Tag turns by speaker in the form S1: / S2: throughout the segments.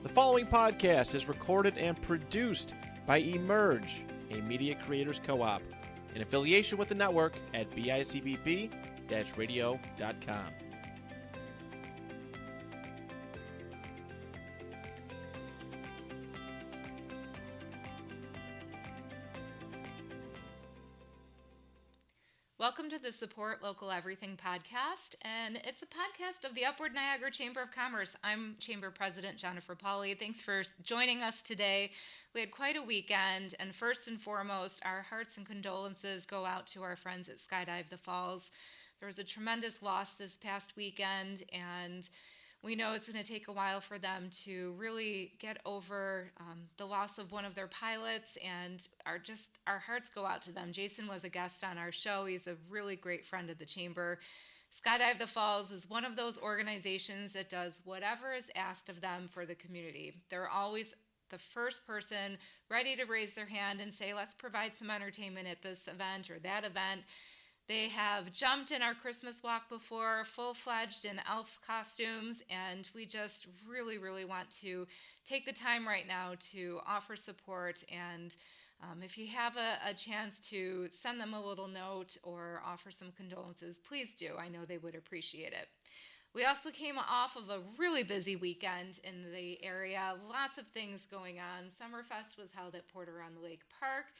S1: The following podcast is recorded and produced by Emerge, a media creators co-op, in affiliation with the network at bicbp-radio.com.
S2: Welcome to the Support Local Everything podcast, and it's a podcast of the Upward Niagara Chamber of Commerce. I'm Chamber President Jennifer Pauley. Thanks for joining us today. We had quite a weekend, and first and foremost, our hearts and condolences go out to our friends at Skydive the Falls. There was a tremendous loss this past weekend, and we know it's going to take a while for them to really get over the loss of one of their pilots, and our hearts go out to them. Jason was a guest on our show. He's a really great friend of the Chamber. Skydive the Falls is one of those organizations that does whatever is asked of them for the community. They're always the first person ready to raise their hand and say, let's provide some entertainment at this event or that event. They have jumped in our Christmas walk before, full-fledged in elf costumes, and we just really, really want to take the time right now to offer support. And if you have a chance to send them a little note or offer some condolences, please do. I know they would appreciate it. We also came off of a really busy weekend in the area. Lots of things going on. Summerfest was held at Porter-on-the-Lake Park.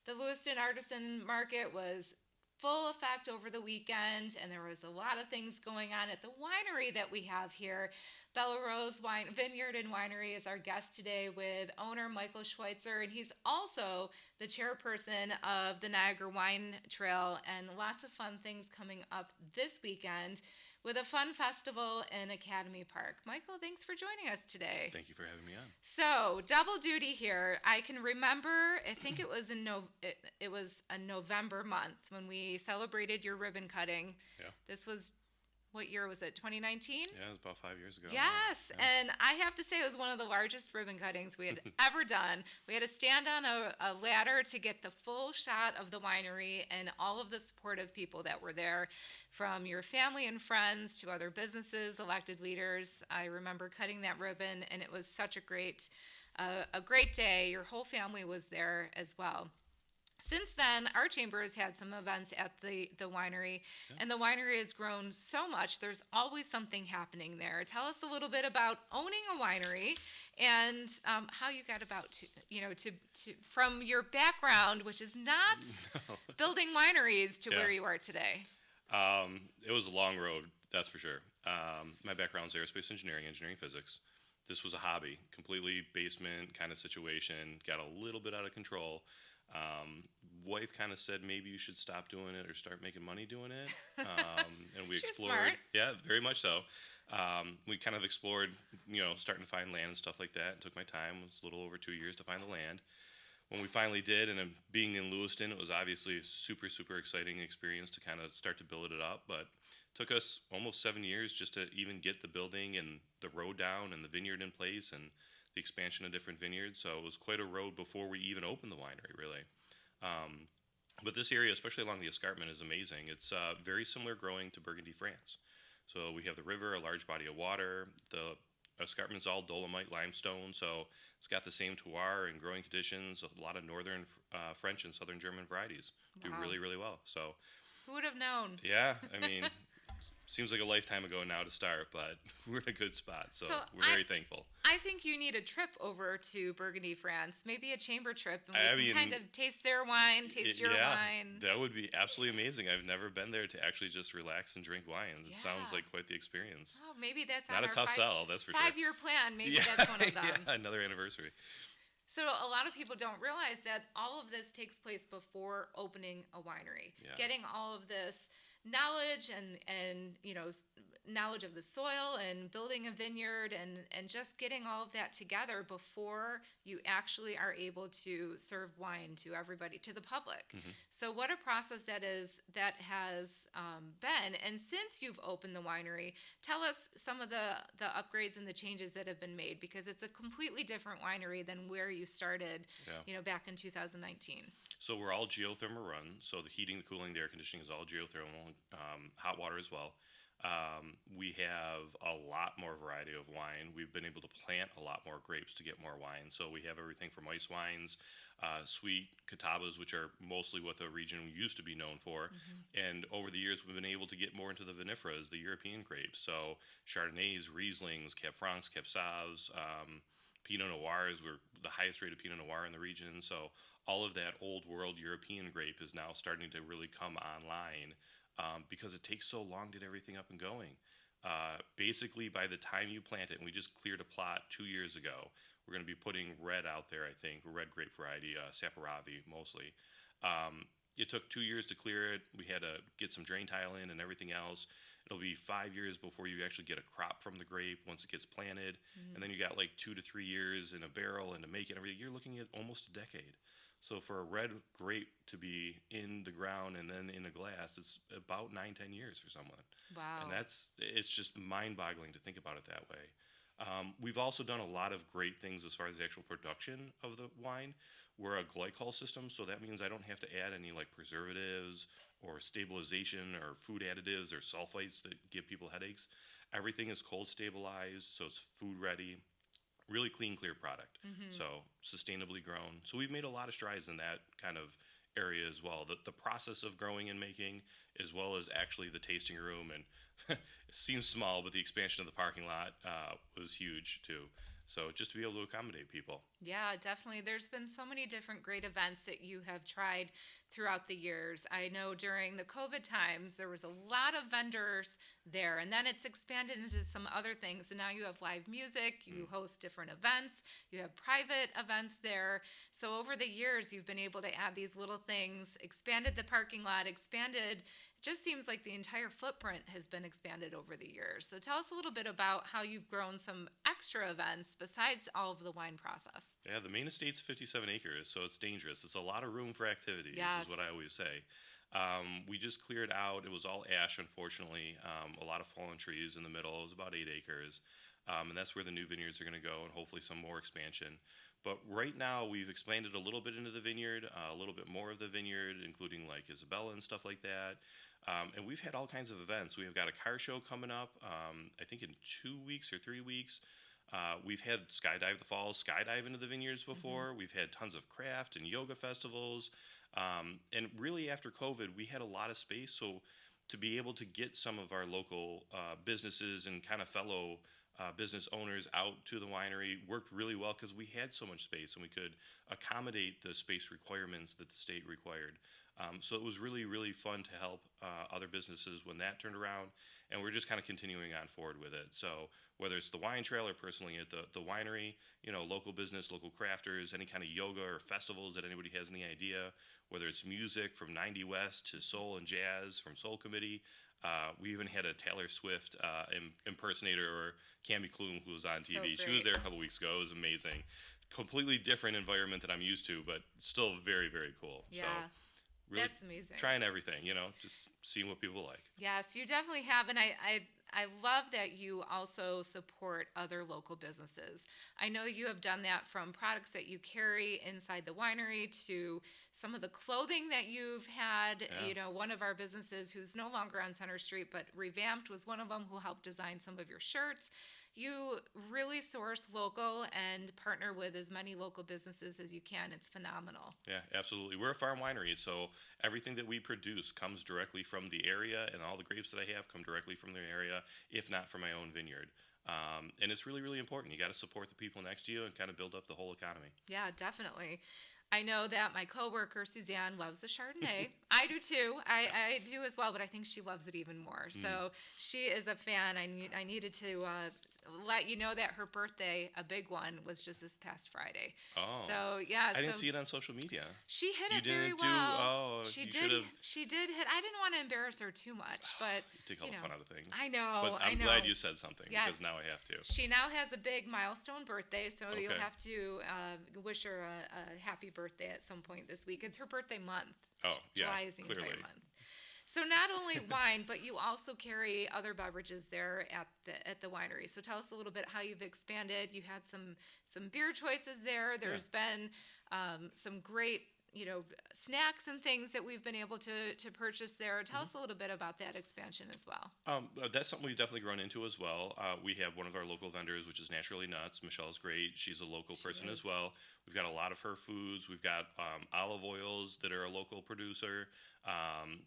S2: The Lewiston Artisan Market was full effect over the weekend, and there was a lot of things going on at the winery that we have here. Bella Rose Vineyard and Winery is our guest today with owner Michael Schweitzer, and he's also the chairperson of the Niagara Wine Trail, and lots of fun things coming up this weekend with a fun festival in Academy Park. Michael, thanks for joining us today.
S3: Thank you for having me on.
S2: So, double duty here. I can remember, I think it was it was a November month when we celebrated your ribbon cutting.
S3: Yeah.
S2: This was, what year was it, 2019?
S3: Yeah, it was about 5 years ago.
S2: Yes,
S3: Yeah.
S2: And I have to say it was one of the largest ribbon cuttings we had ever done. We had to stand on a ladder to get the full shot of the winery and all of the supportive people that were there, from your family and friends to other businesses, elected leaders. I remember cutting that ribbon, and it was such a great day. Your whole family was there as well. Since then, our chamber has had some events at the winery, and the winery has grown so much. There's always something happening there. Tell us a little bit about owning a winery and how you got about to from your background, which is not building wineries, to where you are today.
S3: It was a long road, that's for sure. My background is aerospace engineering physics. This was a hobby, completely basement kind of situation, got a little bit out of control. Wife kind of said maybe you should stop doing it or start making money doing it, and we explored.
S2: Smart.
S3: Yeah, very much so. We kind of explored, starting to find land and stuff like that. It took my time. It was a little over 2 years to find the land. When we finally did, and being in Lewiston, it was obviously a super, super exciting experience to kind of start to build it up. But it took us almost 7 years just to even get the building and the road down and the vineyard in place and the expansion of different vineyards. So it was quite a road before we even opened the winery, really. But this area, especially along the escarpment, is amazing. It's very similar growing to Burgundy, France. So we have the river, a large body of water. The escarpment's all dolomite limestone, so it's got the same terroir and growing conditions. A lot of northern French and southern German varieties do really, really well. So
S2: who would have known?
S3: Yeah, I mean, seems like a lifetime ago now to start, but we're in a good spot, so we're very thankful.
S2: I think you need a trip over to Burgundy, France, maybe a chamber trip, and we can kind of taste their wine, taste your wine.
S3: That would be absolutely amazing. I've never been there to actually just relax and drink wine. It sounds like quite the experience.
S2: Oh, maybe that's
S3: not a tough sell, that's for sure.
S2: 5-year plan, maybe that's one of them.
S3: Yeah, another anniversary.
S2: So a lot of people don't realize that all of this takes place before opening a winery. Yeah. Getting all of this knowledge and knowledge of the soil and building a vineyard and just getting all of that together before you actually are able to serve wine to everybody, to the public. Mm-hmm. So what a process that has been. And since you've opened the winery, tell us some of the upgrades and the changes that have been made, because it's a completely different winery than where you started, back in 2019.
S3: So we're all geothermal run. So the heating, the cooling, the air conditioning is all geothermal, hot water as well. We have a lot more variety of wine. We've been able to plant a lot more grapes to get more wine. So we have everything from ice wines, sweet catabas, which are mostly what the region used to be known for. And over the years, we've been able to get more into the vinifera's, the European grapes. So Chardonnays, Rieslings, Cab Francs, Cab Sauves, Pinot Noirs. We're the highest rate of Pinot Noir in the region. So all of that old world European grape is now starting to really come online. Because it takes so long to get everything up and going. Basically, by the time you plant it, and we just cleared a plot 2 years ago, we're going to be putting red out there, I think, red grape variety, Saperavi mostly. It took 2 years to clear it. We had to get some drain tile in and everything else. It'll be 5 years before you actually get a crop from the grape once it gets planted. And then you got like 2 to 3 years in a barrel and to make it and everything. You're looking at almost a decade. So for a red grape to be in the ground and then in a glass, it's about 9-10 years for someone.
S2: Wow.
S3: And it's just mind-boggling to think about it that way. We've also done a lot of great things as far as the actual production of the wine. We're a glycol system, so that means I don't have to add any like preservatives or stabilization or food additives or sulfites that give people headaches. Everything is cold stabilized, so it's food ready. Really clean, clear product. So sustainably grown. So we've made a lot of strides in that kind of area as well. The process of growing and making, as well as actually the tasting room, and it seems small, but the expansion of the parking lot was huge too. So just to be able to accommodate people.
S2: Yeah, definitely. There's been so many different great events that you have tried throughout the years. I know during the COVID times, there was a lot of vendors there, and then it's expanded into some other things. And now you have live music, you host different events, you have private events there. So over the years, you've been able to add these little things, expanded the parking lot, expanded. It just seems like the entire footprint has been expanded over the years. So tell us a little bit about how you've grown some extra events besides all of the wine process.
S3: Yeah, the main estate's 57 acres, so it's dangerous. It's a lot of room for activities,
S2: Yes.
S3: is what I always say. We just cleared out. It was all ash, unfortunately. A lot of fallen trees in the middle. It was about 8 acres. And that's where the new vineyards are going to go, and hopefully some more expansion. But right now, we've expanded a little bit into the vineyard, a little bit more of the vineyard, including like Isabella and stuff like that. And we've had all kinds of events. We've got a car show coming up, I think in 2 weeks or 3 weeks. We've had Skydive the Falls, skydive into the vineyards before. We've had tons of craft and yoga festivals. And really after COVID, we had a lot of space. So to be able to get some of our local businesses and kind of fellow business owners out to the winery worked really well because we had so much space and we could accommodate the space requirements that the state required. So it was really, really fun to help other businesses when that turned around, and we're just kind of continuing on forward with it. So whether it's the wine trail or personally at the winery, you know, local business, local crafters, any kind of yoga or festivals that anybody has any idea, whether it's music from 90 West to soul and jazz from Soul Committee. We even had a Taylor Swift impersonator, or Cammy Clume, who was on TV. She was there a couple weeks ago. It was amazing. Completely different environment that I'm used to, but still very, very cool.
S2: Yeah.
S3: So, really
S2: that's amazing.
S3: Trying everything, you know, just seeing what people like.
S2: Yes, you definitely have. And I love that you also support other local businesses. I know you have done that from products that you carry inside the winery to some of the clothing that you've had.
S3: Yeah.
S2: You know, one of our businesses who's no longer on Center Street but revamped was one of them who helped design some of your shirts. You really source local and partner with as many local businesses as you can. It's phenomenal.
S3: Yeah, absolutely. We're a farm winery, so everything that we produce comes directly from the area, and all the grapes that I have come directly from the area, if not from my own vineyard. And it's really, really important. You got to support the people next to you and kind of build up the whole economy.
S2: Yeah, definitely. I know that my coworker Suzanne loves the Chardonnay. I do too. I do as well, but I think she loves it even more. So she is a fan. I needed to let you know that her birthday, a big one, was just this past Friday.
S3: Oh.
S2: So yeah.
S3: I didn't see it on social media.
S2: She hit
S3: You
S2: it very
S3: didn't
S2: well.
S3: Oh,
S2: she
S3: you
S2: did.
S3: should've-
S2: She did hit. I didn't want to embarrass her too much, but
S3: Take all the fun out of things.
S2: I know.
S3: But I'm glad you said something, because now I have to.
S2: She now has a big milestone birthday, so you'll
S3: Okay.
S2: have to wish her a happy birthday at some point this week. It's her birthday month.
S3: Oh, yeah,
S2: July is the
S3: clearly.
S2: entire month. So not only wine, but you also carry other beverages there at the winery. So tell us a little bit how you've expanded. You had some beer choices there. There's been some great snacks and things that we've been able to purchase there. Tell us a little bit about that expansion as well.
S3: That's something we've definitely grown into as well. We have one of our local vendors, which is Naturally Nuts. Michelle's great. She's a local person as well. We've got a lot of her foods. We've got olive oils that are a local producer,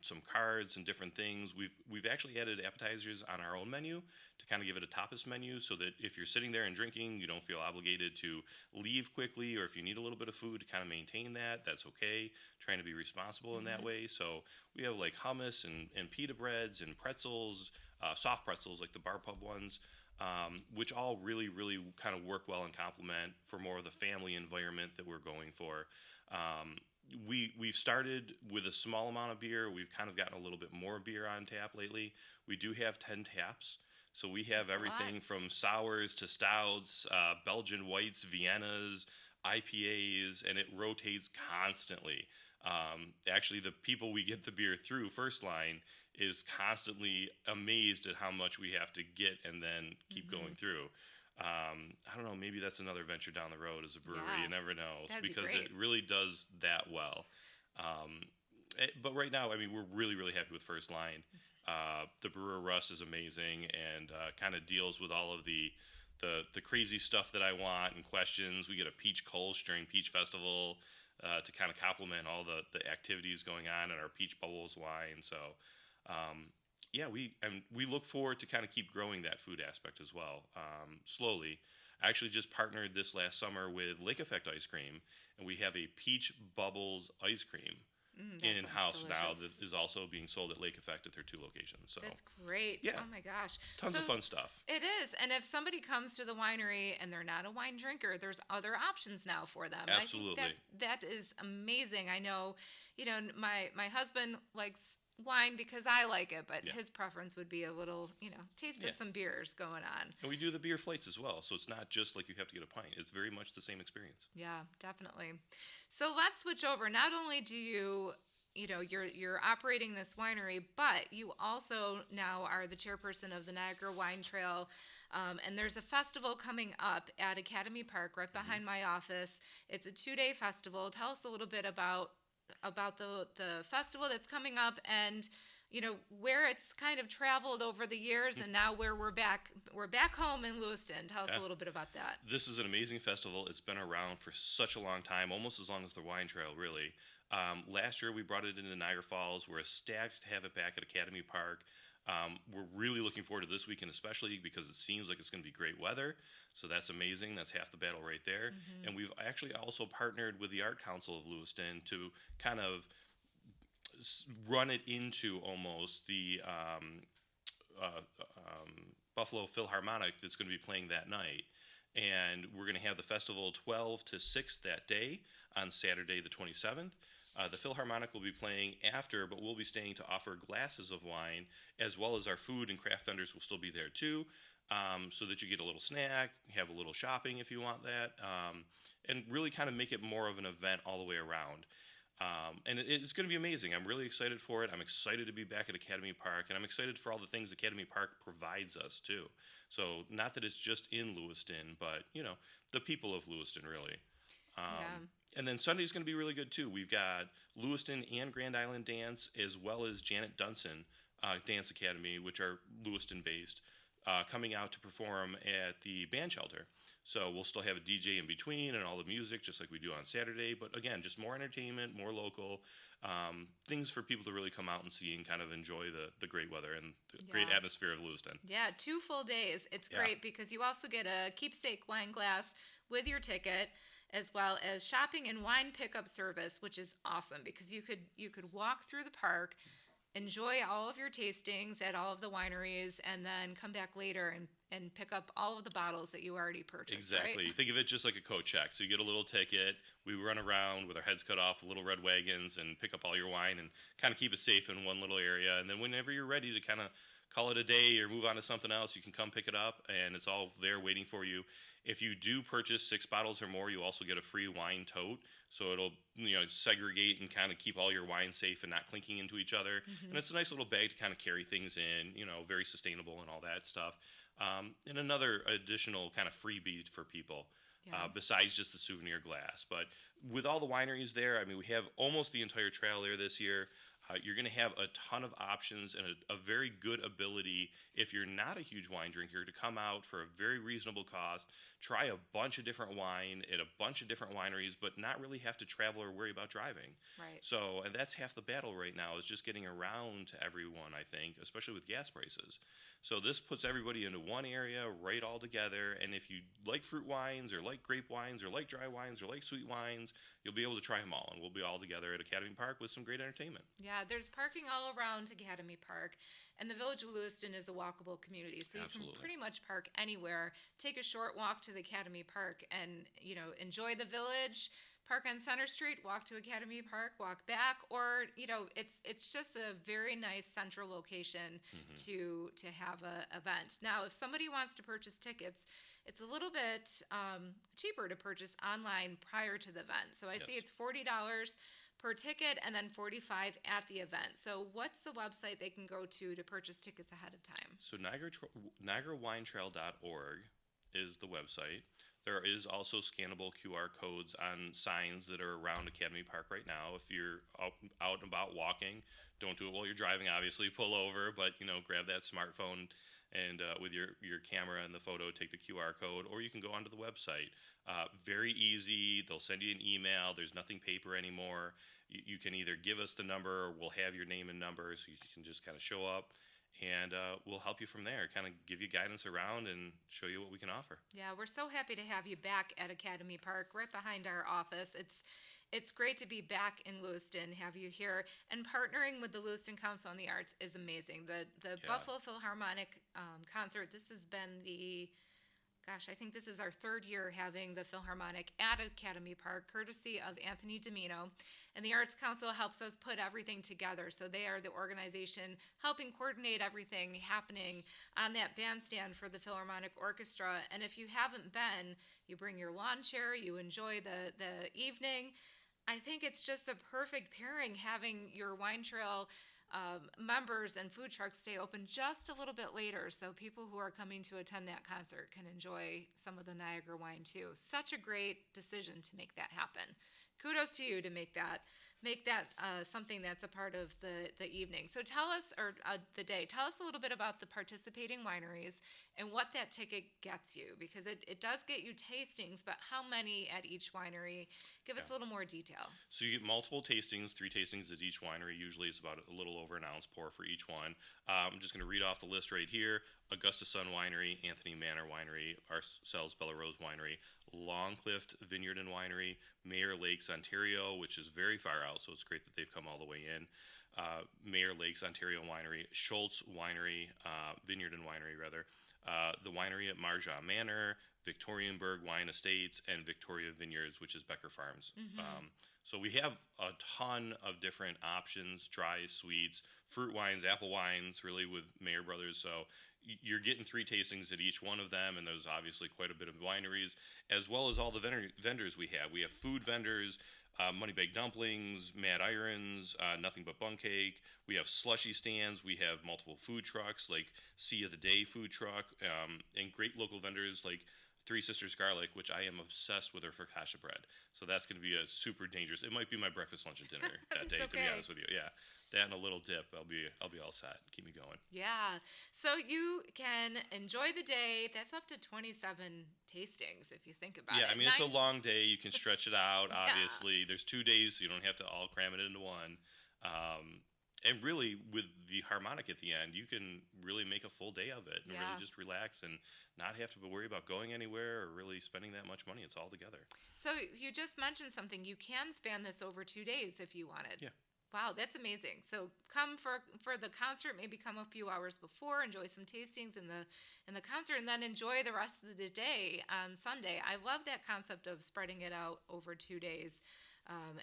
S3: some cards and different things. We've actually added appetizers on our own menu to kind of give it a tapas menu, so that if you're sitting there and drinking, you don't feel obligated to leave quickly, or if you need a little bit of food to kind of maintain that, that's okay. Trying to be responsible in that way. So we have like hummus and pita breads and pretzels, soft pretzels like the bar pub ones, which all really, really kind of work well and complement for more of the family environment that we're going for. We've started with a small amount of beer. We've kind of gotten a little bit more beer on tap lately. We do have 10 taps. So we have everything from sours to stouts, Belgian whites, Viennas, IPAs, and it rotates constantly. Actually, the people we get the beer through, First Line, is constantly amazed at how much we have to get and then keep going through. I don't know, maybe that's another venture down the road as a brewery.
S2: Yeah,
S3: you never know, because
S2: be
S3: it really does that well. But right now, I mean, we're really, really happy with First Line. The brewer Russ is amazing and kind of deals with all of the crazy stuff that I want and questions. We get a peach Kolsch during Peach Festival to kind of complement all the activities going on in our Peach Bubbles wine. So, we look forward to kind of keep growing that food aspect as well, slowly. I actually just partnered this last summer with Lake Effect Ice Cream, and we have a Peach Bubbles ice cream in-house now that is also being sold at Lake Effect at their 2 locations. So
S2: that's great.
S3: Yeah.
S2: Oh my gosh.
S3: Tons of fun stuff.
S2: It is. And if somebody comes to the winery and they're not a wine drinker, there's other options now for them.
S3: Absolutely.
S2: I think that is amazing. I know, my husband likes wine because I like it, but his preference would be a little, taste of some beers going on.
S3: And we do the beer flights as well, so it's not just like you have to get a pint. It's very much the same experience.
S2: Yeah, definitely. So let's switch over. Not only do you're operating this winery, but you also now are the chairperson of the Niagara Wine Trail, and there's a festival coming up at Academy Park right behind my office. It's a 2-day festival. Tell us a little bit about the festival that's coming up, and where it's kind of traveled over the years, and now where we're back home in Lewiston. Tell us a little bit about that.
S3: This is an amazing festival. It's been around for such a long time, almost as long as the Wine Trail, really. Last year we brought it into Niagara Falls. We're ecstatic to have it back at Academy Park. We're really looking forward to this weekend, especially because it seems like it's going to be great weather. So that's amazing. That's half the battle right there. And we've actually also partnered with the Art Council of Lewiston to kind of run it into almost the Buffalo Philharmonic that's going to be playing that night. And we're going to have the festival 12 to 6 that day on Saturday the 27th. The Philharmonic will be playing after, but we'll be staying to offer glasses of wine, as well as our food and craft vendors will still be there too, so that you get a little snack, have a little shopping if you want that, and really kind of make it more of an event all the way around. And it's going to be amazing. I'm really excited for it. I'm excited to be back at Academy Park, and I'm excited for all the things Academy Park provides us too. So not that it's just in Lewiston, but the people of Lewiston really. And then Sunday's going to be really good too. We've got Lewiston and Grand Island Dance, as well as Janet Dunson Dance Academy, which are Lewiston based, coming out to perform at the band shelter. So we'll still have a DJ in between and all the music, just like we do on Saturday. But again, just more entertainment, more local, things for people to really come out and see and kind of enjoy the great weather and the great atmosphere of Lewiston.
S2: Yeah, 2 full days. It's great because you also get a keepsake wine glass with your ticket, as well as shopping and wine pickup service, which is awesome because you could walk through the park, enjoy all of your tastings at all of the wineries, and then come back later and pick up all of the bottles that you already purchased.
S3: Exactly.
S2: Right?
S3: Think of it just like a coat check. So you get a little ticket. We run around with our heads cut off, little red wagons, and pick up all your wine and kind of keep it safe in one little area. And then whenever you're ready to kind of call it a day or move on to something else, you can come pick it up, and it's all there waiting for you. If you do purchase 6 bottles or more, you also get a free wine tote. So it'll segregate and kind of keep all your wine safe and not clinking into each other. And it's a nice little bag to kind of carry things in, very sustainable and all that stuff. And another additional kind of freebie for people. besides just the souvenir glass. But with all the wineries there, I mean, we have almost the entire trail there this year. You're going to have a ton of options and a very good ability, if you're not a huge wine drinker, to come out for a very reasonable cost, try a bunch of different wine at a bunch of different wineries, but not really have to travel or worry about driving.
S2: Right.
S3: So, and that's half the battle right now, is just getting around to everyone, I think, especially with gas prices. So this puts everybody into one area, right all together. And if you like fruit wines or like grape wines or like dry wines or like sweet wines, you'll be able to try them all. And we'll be all together at Academy Park with some great entertainment.
S2: Yeah, there's parking all around Academy Park. And the Village of Lewiston is a walkable community. So you
S3: Absolutely.
S2: can pretty much park anywhere, take a short walk to the Academy Park and, enjoy the village. Park on Center Street, walk to Academy Park, walk back, or it's just a very nice central location to have a event. Now, if somebody wants to purchase tickets, it's a little bit cheaper to purchase online prior to the event. So I see it's $40 per ticket and then $45 at the event. So what's the website they can go to purchase tickets ahead of time?
S3: So NiagaraWineTrail.org is the website. There is also scannable QR codes on signs that are around Academy Park right now. If you're out and about walking, don't do it while you're driving, obviously. Pull over, but, grab that smartphone and with your camera and the photo, take the QR code, or you can go onto the website. Very easy. They'll send you an email. There's nothing paper anymore. You can either give us the number, or we'll have your name and number, so you can just kind of show up. And we'll help you from there, kind of give you guidance around and show you what we can offer.
S2: Yeah, we're so happy to have you back at Academy Park, right behind our office. It's great to be back in Lewiston, have you here. And partnering with the Lewiston Council on the Arts is amazing. The Buffalo Philharmonic concert, this has been I think this is our third year having the Philharmonic at Academy Park, courtesy of Anthony Domino. And the Arts Council helps us put everything together. So they are the organization helping coordinate everything happening on that bandstand for the Philharmonic Orchestra. And if you haven't been, you bring your lawn chair, you enjoy the evening. I think it's just the perfect pairing, having your wine trail members and food trucks stay open just a little bit later, so people who are coming to attend that concert can enjoy some of the Niagara wine too. Such a great decision to make that happen. Kudos to you to make that something that's a part of the evening. So tell us, or the day, tell us a little bit about the participating wineries and what that ticket gets you, because it does get you tastings, but how many at each winery? Give us a little more detail.
S3: So you get multiple tastings, 3 tastings at each winery. Usually it's about a little over an ounce pour for each one. I'm just going to read off the list right here. Augusta Sun Winery, Anthony Manor Winery, ourselves Bella Rose Winery, Longcliff Vineyard and Winery, Mayor Lakes, Ontario, which is very far out, so it's great that they've come all the way in. Mayor Lakes, Ontario Winery, Schultz Winery, Vineyard and Winery, rather. The winery at Marja Manor, Victorianburg Wine Estates, and Victoria Vineyards, which is Becker Farms. So we have a ton of different options, dry, sweets, fruit wines, apple wines, really with Mayer Brothers. So you're getting 3 tastings at each one of them, and there's obviously quite a bit of wineries, as well as all the vendors we have. We have food vendors, Money Bag Dumplings, Mad Irons, Nothing But Bun Cake. We have slushy stands. We have multiple food trucks, like Sea of the Day food truck, and great local vendors like Three Sisters Garlic, which I am obsessed with their focaccia bread. So that's going to be a super dangerous. It might be my breakfast, lunch, and dinner that day, to be honest with you. Yeah, that and a little dip. I'll be all set. Keep me going.
S2: Yeah. So you can enjoy the day. That's up to 27 tastings if you think about it.
S3: Yeah, I mean, it's a long day. You can stretch it out, obviously. There's 2 days, so you don't have to all cram it into one. And really, with the harmonic at the end, you can really make a full day of it and really just relax and not have to worry about going anywhere or really spending that much money. It's all together.
S2: So you just mentioned something. You can span this over 2 days if you wanted.
S3: Yeah.
S2: Wow, that's amazing. So come for the concert, maybe come a few hours before, enjoy some tastings in the concert, and then enjoy the rest of the day on Sunday. I love that concept of spreading it out over 2 days.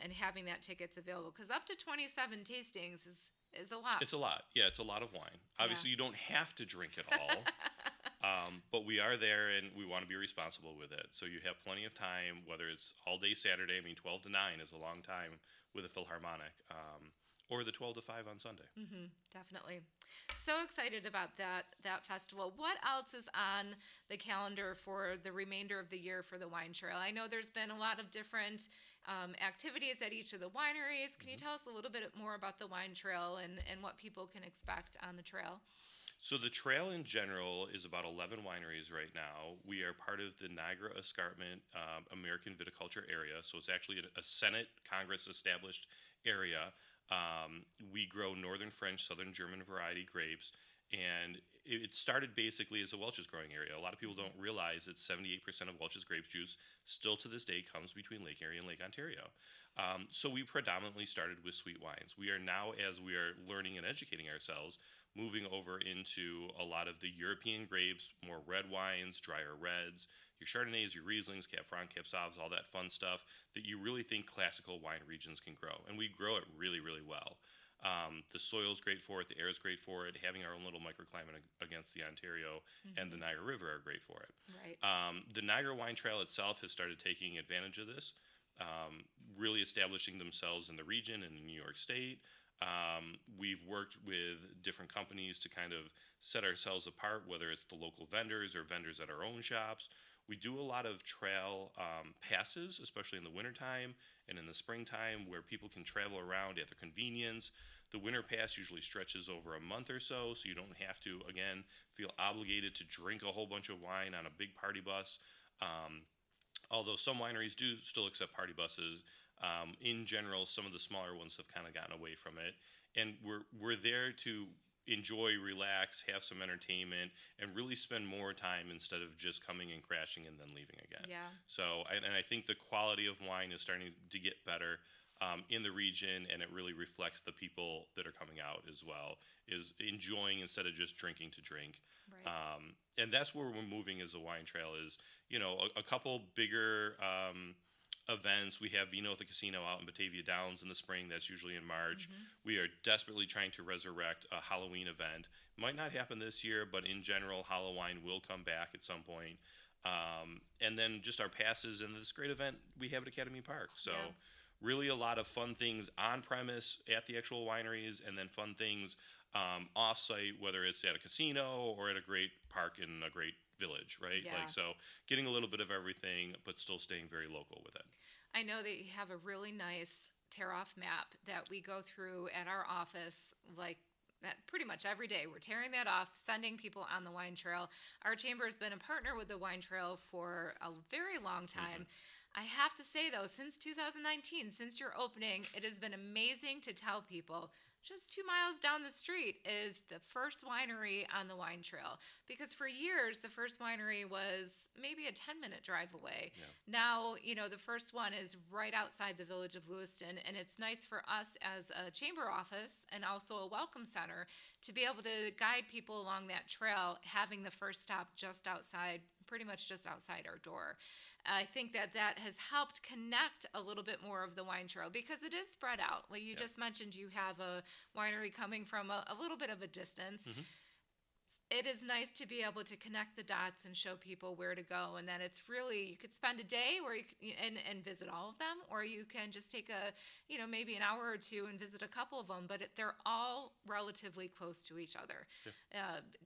S2: And having that tickets available, because up to 27 tastings is a lot.
S3: It's a lot. Yeah, it's a lot of wine. Obviously, you don't have to drink it all, but we are there and we want to be responsible with it. So you have plenty of time, whether it's all day Saturday. I mean, 12 to 9 is a long time with a Philharmonic, or the 12 to 5 on Sunday.
S2: Definitely. So excited about that festival. What else is on the calendar for the remainder of the year for the wine trail? I know there's been a lot of different activities at each of the wineries. Can you tell us a little bit more about the wine trail and what people can expect on the trail?
S3: So the trail in general is about 11 wineries right now. We are part of the Niagara Escarpment American Viticulture Area. So it's actually a Senate Congress established area. We grow Northern French, Southern German variety grapes, and it started basically as a Welch's growing area. A lot of people don't realize that 78% of Welch's grape juice still to this day comes between Lake Erie and Lake Ontario. So we predominantly started with sweet wines. We are now, as we are learning and educating ourselves, moving over into a lot of the European grapes, more red wines, drier reds, your Chardonnays, your Rieslings, Cab Franc, Cab Sauves, all that fun stuff that you really think classical wine regions can grow. And we grow it really, really well. The soil's great for it, the air's great for it, having our own little microclimate against the Ontario and the Niagara River are great for it.
S2: Right.
S3: The Niagara Wine Trail itself has started taking advantage of this, really establishing themselves in the region and in New York State. We've worked with different companies to kind of set ourselves apart, whether it's the local vendors or vendors at our own shops. We do a lot of trail passes, especially in the wintertime and in the springtime, where people can travel around at their convenience. The winter pass usually stretches over a month or so you don't have to, again, feel obligated to drink a whole bunch of wine on a big party bus. Although some wineries do still accept party buses, in general, some of the smaller ones have kind of gotten away from it. And we're there to enjoy, relax, have some entertainment, and really spend more time instead of just coming and crashing and then leaving again.
S2: Yeah.
S3: So, and I think the quality of wine is starting to get better in the region, and it really reflects the people that are coming out as well, is enjoying instead of just drinking to drink.
S2: Right.
S3: And that's where we're moving as a wine trail is, a couple bigger events. We have Vino at the Casino out in Batavia Downs in the spring. That's usually in March. We are desperately trying to resurrect a Halloween event. Might not happen this year, but in general, Halloween will come back at some point. And then just our passes and this great event we have at Academy Park. So really a lot of fun things on premise at the actual wineries, and then fun things off-site, whether it's at a casino or at a great park in a great village, right?
S2: Yeah.
S3: So getting a little bit of everything, but still staying very local with it.
S2: I know that you have a really nice tear-off map that we go through at our office, pretty much every day. We're tearing that off, sending people on the wine trail. Our chamber has been a partner with the wine trail for a very long time. I have to say, though, since 2019, since your opening, it has been amazing to tell people just 2 miles down the street is the first winery on the wine trail. Because for years, the first winery was maybe a 10-minute drive away.
S3: Yeah.
S2: Now, the first one is right outside the village of Lewiston, and it's nice for us as a chamber office and also a welcome center to be able to guide people along that trail, having the first stop pretty much just outside our door. I think that has helped connect a little bit more of the wine trail because it is spread out. Like you just mentioned, you have a winery coming from a little bit of a distance. It is nice to be able to connect the dots and show people where to go, and that it's really, you could spend a day where and visit all of them, or you can just take maybe an hour or two and visit a couple of them, but they're all relatively close to each other.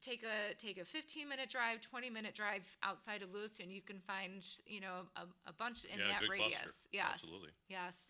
S2: Take a 15-minute drive, 20-minute drive outside of Lewiston, you can find a bunch in that radius.
S3: Cluster.
S2: Yes,
S3: absolutely.
S2: Yes.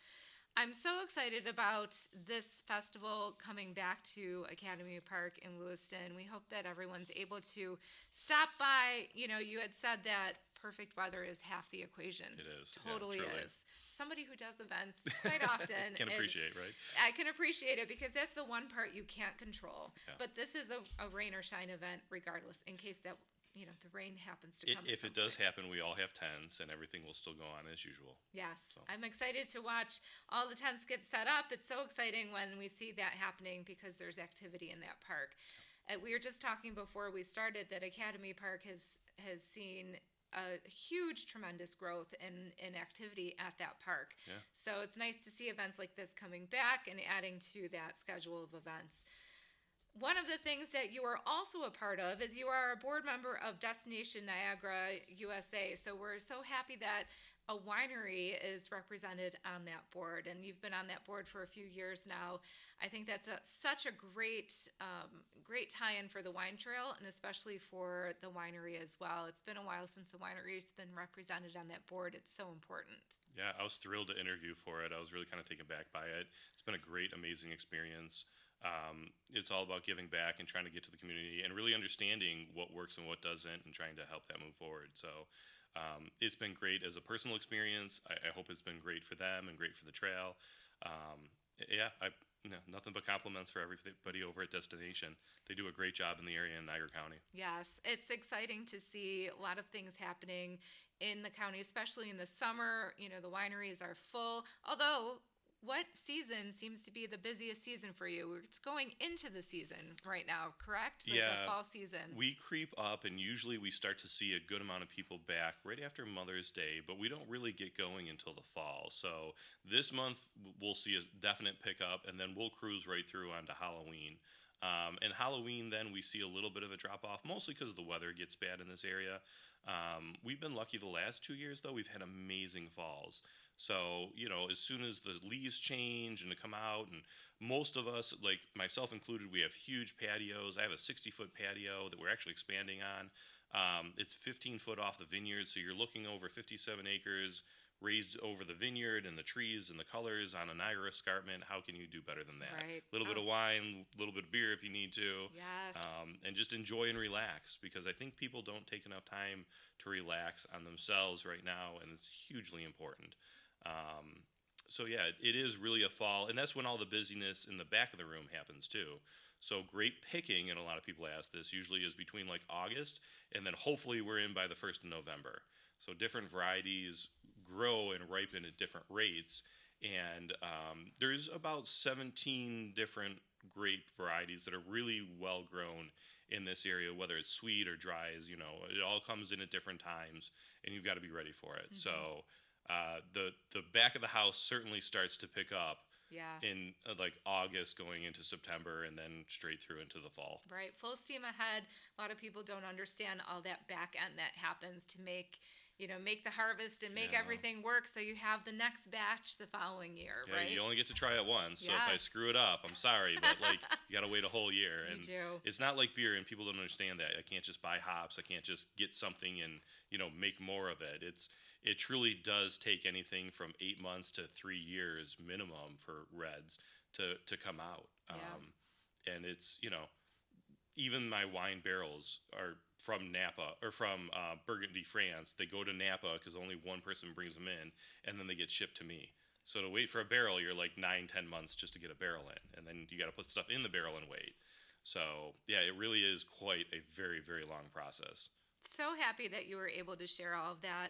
S2: I'm so excited about this festival coming back to Academy Park in Lewiston. We hope that everyone's able to stop by. You had said that perfect weather is half the equation.
S3: It is.
S2: Totally
S3: truly.
S2: is. Somebody who does events quite often.
S3: Can appreciate, right?
S2: I can appreciate it because that's the one part you can't control. Yeah. But this is a rain or shine event regardless, in case that the rain happens to come.
S3: If it does happen, we all have tents, and everything will still go on as usual.
S2: Yes.
S3: So.
S2: I'm excited to watch all the tents get set up. It's so exciting when we see that happening because there's activity in that park. We were just talking before we started that Academy Park has seen a huge, tremendous growth in activity at that park.
S3: Yeah.
S2: So it's nice to see events like this coming back and adding to that schedule of events. One of the things that you are also a part of is you are a board member of Destination Niagara USA. So we're so happy that a winery is represented on that board, and you've been on that board for a few years now. I think that's such a great tie-in for the wine trail, and especially for the winery as well. It's been a while since the winery's been represented on that board. It's so important.
S3: Yeah, I was thrilled to interview for it. I was really kind of taken back by it. It's been a great, amazing experience. It's all about giving back and trying to get to the community and really understanding what works and what doesn't and trying to help that move forward. So it's been great as a personal experience. I hope it's been great for them and great for the trail. Nothing but compliments for everybody over at Destination. They do a great job in the area in Niagara County.
S2: Yes, it's exciting to see a lot of things happening in the county, especially in the summer. The wineries are full, although what season seems to be the busiest season for you? It's going into the season right now, correct? The fall season.
S3: We creep up, and usually we start to see a good amount of people back right after Mother's Day, but we don't really get going until the fall. So this month we'll see a definite pickup, and then we'll cruise right through onto Halloween. And Halloween, then we see a little bit of a drop-off, mostly because the weather gets bad in this area. We've been lucky the last 2 years, though. We've had amazing falls. So, as soon as the leaves change and come out, and most of us, like myself included, we have huge patios. I have a 60-foot patio that we're actually expanding on. It's 15 foot off the vineyard, so you're looking over 57 acres raised over the vineyard and the trees and the colors on a Niagara escarpment. How can you do better than that?
S2: Right.
S3: A little bit of wine, a little bit of beer if you need to.
S2: Yes.
S3: And just enjoy and relax, because I think people don't take enough time to relax on themselves right now, and it's hugely important. So yeah, it is really a fall, and that's when all the busyness in the back of the room happens too. So great picking, and a lot of people ask this, usually is between like August, and then hopefully we're in by the 1st of November. So different varieties grow and ripen at different rates, and there's about 17 different grape varieties that are really well grown in this area, whether it's sweet or dry, it all comes in at different times, and you've got to be ready for it. Mm-hmm. So the back of the house certainly starts to pick up in like August going into September, and then straight through into the fall.
S2: Right. Full steam ahead. A lot of people don't understand all that back end that happens to make the harvest and make everything work so you have the next batch the following year, right?
S3: You only get to try it once. So if I screw it up, I'm sorry, but you got to wait a whole year. And
S2: you do.
S3: It's not like beer, and people don't understand that. I can't just buy hops. I can't just get something and, make more of it. It truly does take anything from 8 months to 3 years minimum for reds to come out. And it's, even my wine barrels are from Napa or from Burgundy, France. They go to Napa because only one person brings them in, and then they get shipped to me. So to wait for a barrel, you're like 9-10 months just to get a barrel in, and then you got to put stuff in the barrel and wait. So yeah, it really is quite a very, very long process.
S2: So happy that you were able to share all of that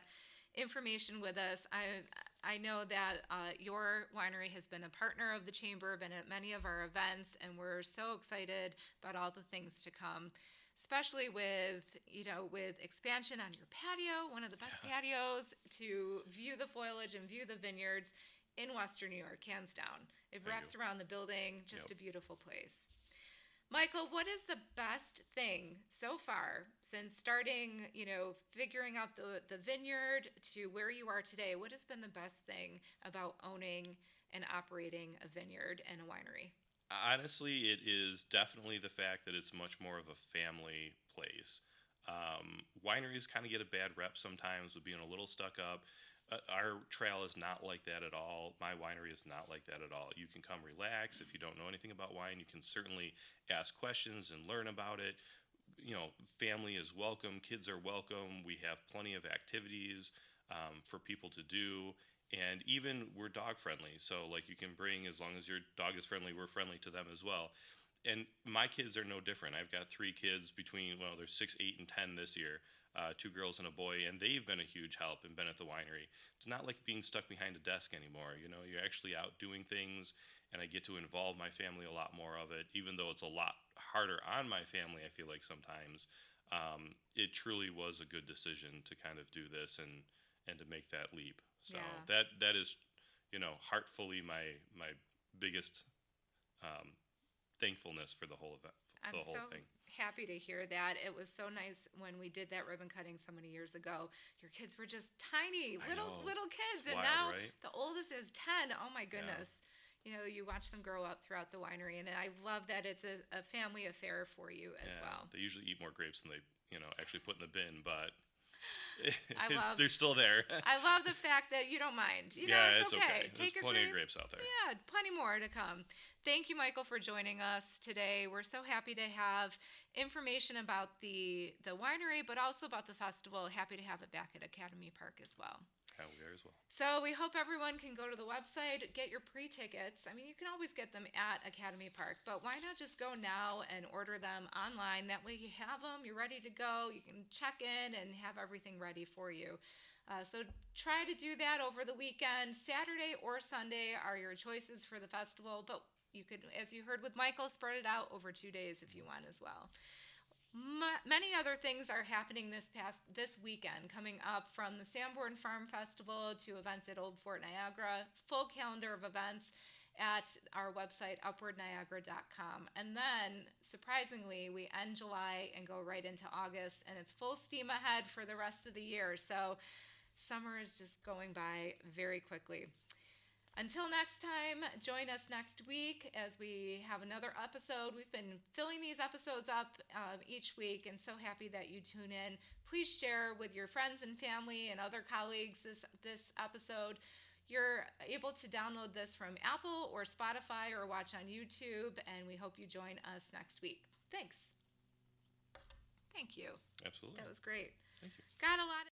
S2: information with us. I know that your winery has been a partner of the Chamber, been at many of our events, and we're so excited about all the things to come, especially with expansion on your patio, one of the best patios to view the foliage and view the vineyards in Western New York, hands down. It wraps around the building, just a beautiful place. Michael, what is the best thing so far since starting, figuring out the vineyard to where you are today? What has been the best thing about owning and operating a vineyard and a winery?
S3: Honestly, it is definitely the fact that it's much more of a family place. Wineries kind of get a bad rep sometimes with being a little stuck up. Our trail is not like that at all. My winery is not like that at all. You can come relax. If you don't know anything about wine, you can certainly ask questions and learn about it. Family is welcome. Kids are welcome. We have plenty of activities for people to do. And even we're dog friendly. So you can bring, as long as your dog is friendly, we're friendly to them as well. And my kids are no different. I've got 3 kids between, they're 6, 8, and 10 this year. 2 girls and a boy, and they've been a huge help and been at the winery. It's not like being stuck behind a desk anymore. You're actually out doing things, and I get to involve my family a lot more of it, even though it's a lot harder on my family, I feel like sometimes. It truly was a good decision to kind of do this and to make that leap. So that is, heartfully my biggest thankfulness for the whole event, the whole thing.
S2: happy to hear that. It was so nice when we did that ribbon cutting so many years ago. Your kids were just tiny, little kids.
S3: It's
S2: and
S3: wild,
S2: now
S3: right?
S2: the oldest is 10. Oh my goodness. You watch them grow up throughout the winery, and I love that it's a family affair for you as well.
S3: They usually eat more grapes than they, actually put in the bin, but
S2: they're
S3: still there.
S2: I love the fact that you don't mind. It's okay.
S3: There's plenty of grapes out there.
S2: Yeah, plenty more to come. Thank you, Michael, for joining us today. We're so happy to have information about the winery, but also about the festival. Happy to have it back at Academy Park as well.
S3: Yeah, we are as well.
S2: So we hope everyone can go to the website, get your pre-tickets. I mean, you can always get them at Academy Park, but why not just go now and order them online? That way you have them, you're ready to go, you can check in and have everything ready for you. So try to do that over the weekend. Saturday or Sunday are your choices for the festival, but you could, as you heard with Michael, spread it out over 2 days if you want as well. Many other things are happening this weekend, coming up from the Sanborn Farm Festival to events at Old Fort Niagara. Full calendar of events at our website, upwardniagara.com. And then, surprisingly, we end July and go right into August, and it's full steam ahead for the rest of the year. So summer is just going by very quickly. Until next time, join us next week as we have another episode. We've been filling these episodes up each week, and so happy that you tune in. Please share with your friends and family and other colleagues this episode. You're able to download this from Apple or Spotify or watch on YouTube, and we hope you join us next week. Thanks. Thank you.
S3: Absolutely.
S2: That was great.
S3: Thank you.
S2: Got a lot of